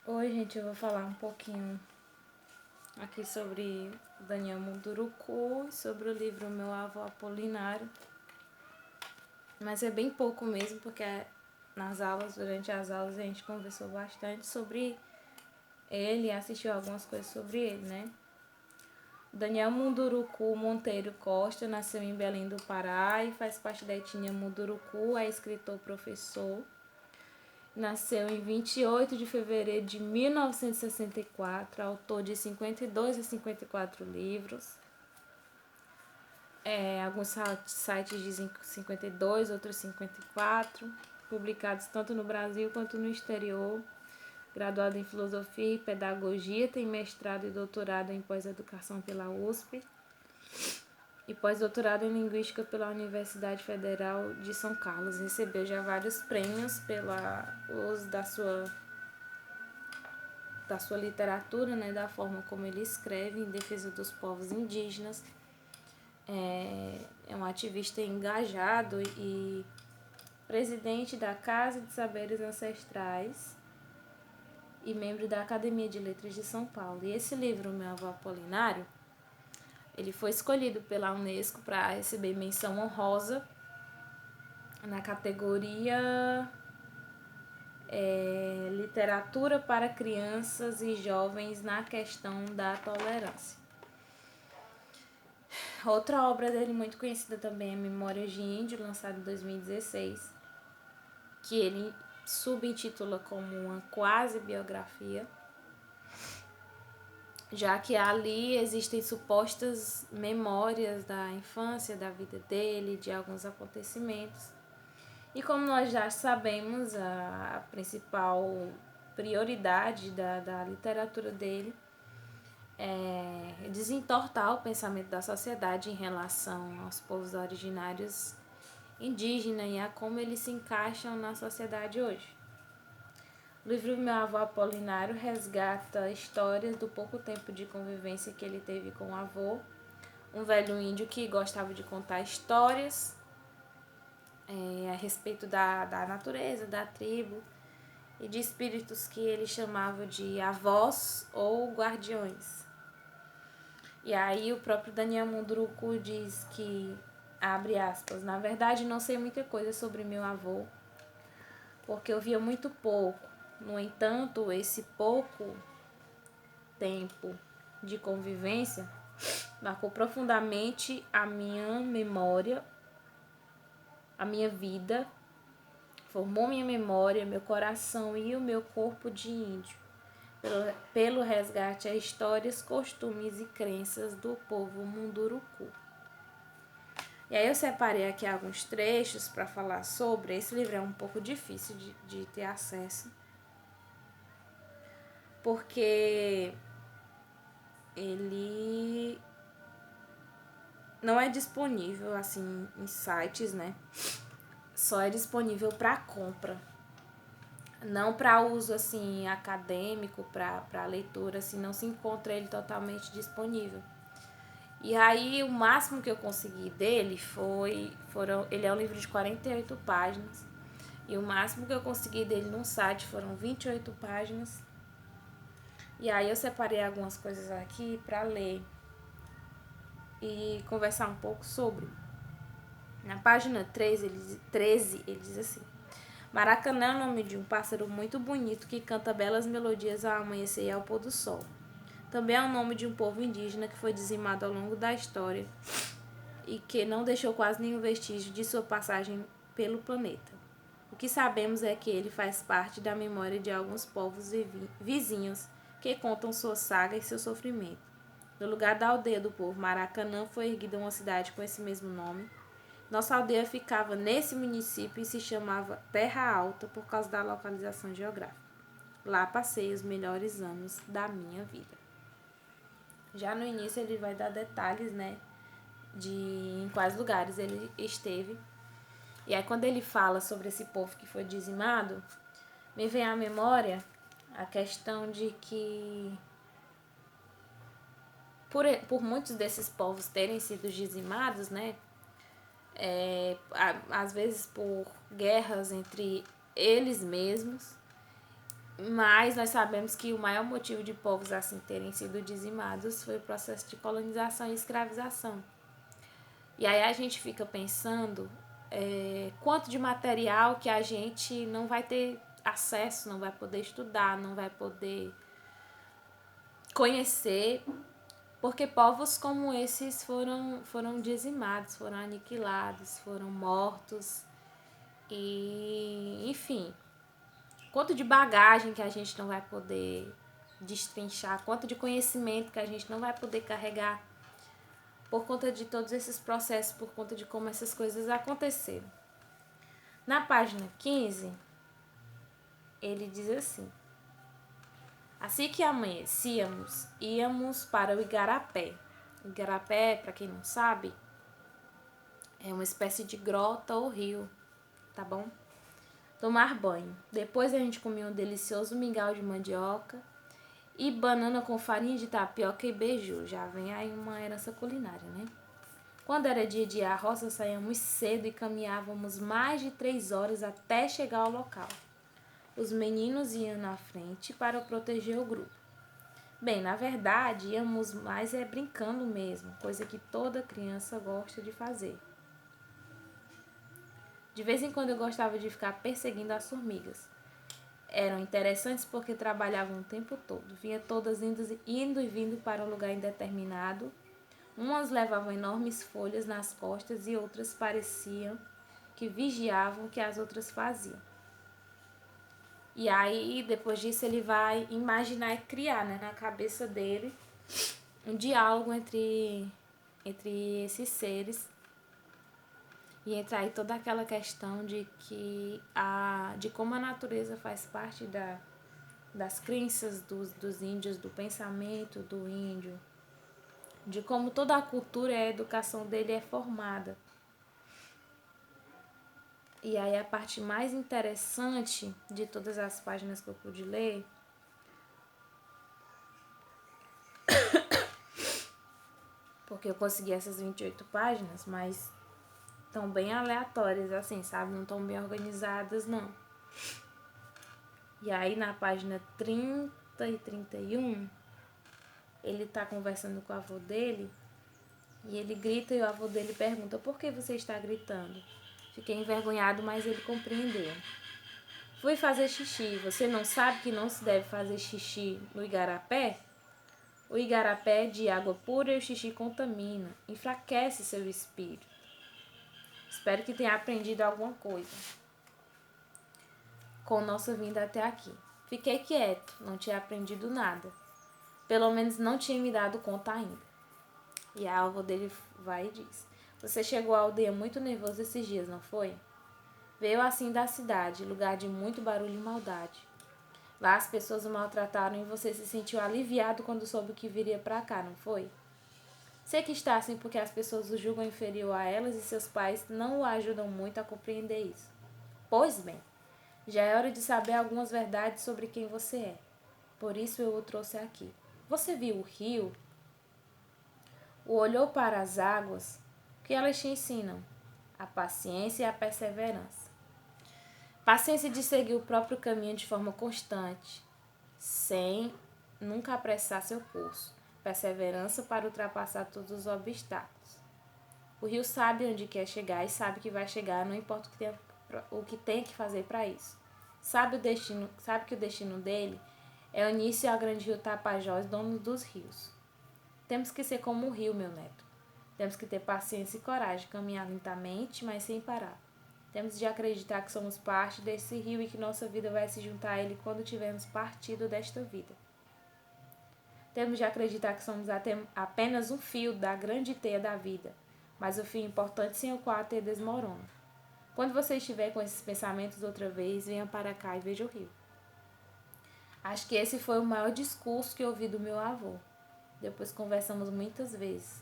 Oi, gente, eu vou falar um pouquinho aqui sobre Daniel Munduruku e sobre o livro Meu Avô Apolinário. Mas é bem pouco mesmo, porque durante as aulas, a gente conversou bastante sobre ele e assistiu algumas coisas sobre ele, né? Daniel Munduruku Monteiro Costa nasceu em Belém do Pará e faz parte da etnia Munduruku, é escritor, professor. Nasceu em 28 de fevereiro de 1964, autor de 52 a 54 livros. Alguns sites dizem 52, outros 54, publicados tanto no Brasil quanto no exterior. Graduado em Filosofia e Pedagogia, tem mestrado e doutorado em Pós-Educação pela USP e pós-doutorado em Linguística pela Universidade Federal de São Carlos. Recebeu já vários prêmios pela uso da sua literatura, né, da forma como ele escreve em defesa dos povos indígenas. É um ativista engajado e presidente da Casa de Saberes Ancestrais e membro da Academia de Letras de São Paulo. E esse livro, Meu Avô Apolinário, ele foi escolhido pela Unesco para receber menção honrosa na categoria Literatura para Crianças e Jovens na Questão da Tolerância. Outra obra dele muito conhecida também é Memórias de Índio, lançada em 2016, que ele subintitula como uma quase biografia, já que ali existem supostas memórias da infância, da vida dele, de alguns acontecimentos. E como nós já sabemos, a principal prioridade da literatura dele é desentortar o pensamento da sociedade em relação aos povos originários indígenas e a como eles se encaixam na sociedade hoje. O livro Meu Avô Apolinário resgata histórias do pouco tempo de convivência que ele teve com o avô, um velho índio que gostava de contar histórias a respeito da natureza, da tribo e de espíritos que ele chamava de avós ou guardiões. E aí o próprio Daniel Munduruku diz que, abre aspas, na verdade não sei muita coisa sobre meu avô, porque eu via muito pouco. No entanto, esse pouco tempo de convivência marcou profundamente a minha memória, a minha vida, formou minha memória, meu coração e o meu corpo de índio, pelo resgate a histórias, costumes e crenças do povo Munduruku. E aí eu separei aqui alguns trechos para falar sobre. Esse livro é um pouco difícil de ter acesso, porque ele não é disponível assim em sites, né? Só é disponível para compra, não para uso assim acadêmico, para leitura, assim, não se encontra ele totalmente disponível. E aí o máximo que eu consegui dele ele é um livro de 48 páginas, e o máximo que eu consegui dele num site foram 28 páginas. E aí eu separei algumas coisas aqui para ler e conversar um pouco sobre. Na página 13 ele diz assim: Maracanã é o nome de um pássaro muito bonito que canta belas melodias ao amanhecer e ao pôr do sol. Também é o nome de um povo indígena que foi dizimado ao longo da história e que não deixou quase nenhum vestígio de sua passagem pelo planeta. O que sabemos é que ele faz parte da memória de alguns povos vizinhos que contam sua saga e seu sofrimento. No lugar da aldeia do povo Maracanã foi erguida uma cidade com esse mesmo nome. Nossa aldeia ficava nesse município e se chamava Terra Alta por causa da localização geográfica. Lá passei os melhores anos da minha vida. Já no início ele vai dar detalhes, né, de em quais lugares ele esteve. E aí quando ele fala sobre esse povo que foi dizimado, me vem à memória a questão de que por muitos desses povos terem sido dizimados, né, às vezes por guerras entre eles mesmos, Mas nós sabemos que o maior motivo de povos assim terem sido dizimados foi o processo de colonização e escravização. E aí a gente fica pensando quanto de material que a gente não vai ter acesso, não vai poder estudar, não vai poder conhecer, porque povos como esses foram dizimados, foram aniquilados, foram mortos e, enfim, quanto de bagagem que a gente não vai poder destrinchar, quanto de conhecimento que a gente não vai poder carregar por conta de todos esses processos, por conta de como essas coisas aconteceram. Na página 15, ele diz assim: assim que amanhecíamos, íamos para o Igarapé. O Igarapé, para quem não sabe, é uma espécie de grota ou rio, tá bom? Tomar banho. Depois a gente comia um delicioso mingau de mandioca e banana com farinha de tapioca e beiju. Já vem aí uma herança culinária, né? Quando era dia de ir à roça, saíamos cedo e caminhávamos mais de 3 horas até chegar ao local. Os meninos iam na frente para proteger o grupo. Bem, na verdade, íamos mais brincando mesmo, coisa que toda criança gosta de fazer. De vez em quando eu gostava de ficar perseguindo as formigas. Eram interessantes porque trabalhavam o tempo todo. Vinha todas indo e vindo para um lugar indeterminado. Umas levavam enormes folhas nas costas e outras pareciam que vigiavam o que as outras faziam. E aí, depois disso, ele vai imaginar e criar, né, na cabeça dele um diálogo entre esses seres. E entra aí toda aquela questão de que de como a natureza faz parte das crenças dos índios, do pensamento do índio, de como toda a cultura e a educação dele é formada. E aí a parte mais interessante de todas as páginas que eu pude ler porque eu consegui essas 28 páginas, mas estão bem aleatórias, assim, sabe? Não estão bem organizadas, não. E aí, na página 30 e 31, ele tá conversando com o avô dele e ele grita e o avô dele pergunta: por que você está gritando? Fiquei envergonhado, mas ele compreendeu. Fui fazer xixi. Você não sabe que não se deve fazer xixi no igarapé? O igarapé é de água pura e o xixi contamina, enfraquece seu espírito. Espero que tenha aprendido alguma coisa com nossa vinda até aqui. Fiquei quieto, não tinha aprendido nada. Pelo menos não tinha me dado conta ainda. E a avó dele vai e diz: você chegou à aldeia muito nervoso esses dias, não foi? Veio assim da cidade, lugar de muito barulho e maldade. Lá as pessoas o maltrataram e você se sentiu aliviado quando soube que viria pra cá, não foi? Sei que está assim porque as pessoas o julgam inferior a elas e seus pais não o ajudam muito a compreender isso. Pois bem, já é hora de saber algumas verdades sobre quem você é. Por isso eu o trouxe aqui. Você viu o rio? O olhou para as águas? O que elas te ensinam? A paciência e a perseverança. Paciência de seguir o próprio caminho de forma constante, sem nunca apressar seu curso. Perseverança para ultrapassar todos os obstáculos. O rio sabe onde quer chegar e sabe que vai chegar, não importa o que tem que fazer para isso. Sabe que o destino dele é unir-se ao grande rio Tapajós, dono dos rios. Temos que ser como o rio, meu neto. Temos que ter paciência e coragem, caminhar lentamente, mas sem parar. Temos de acreditar que somos parte desse rio e que nossa vida vai se juntar a ele quando tivermos partido desta vida. Temos de acreditar que somos apenas um fio da grande teia da vida, mas o fio importante sem o qual a teia desmorona. Quando você estiver com esses pensamentos outra vez, venha para cá e veja o rio. Acho que esse foi o maior discurso que eu ouvi do meu avô. Depois conversamos muitas vezes.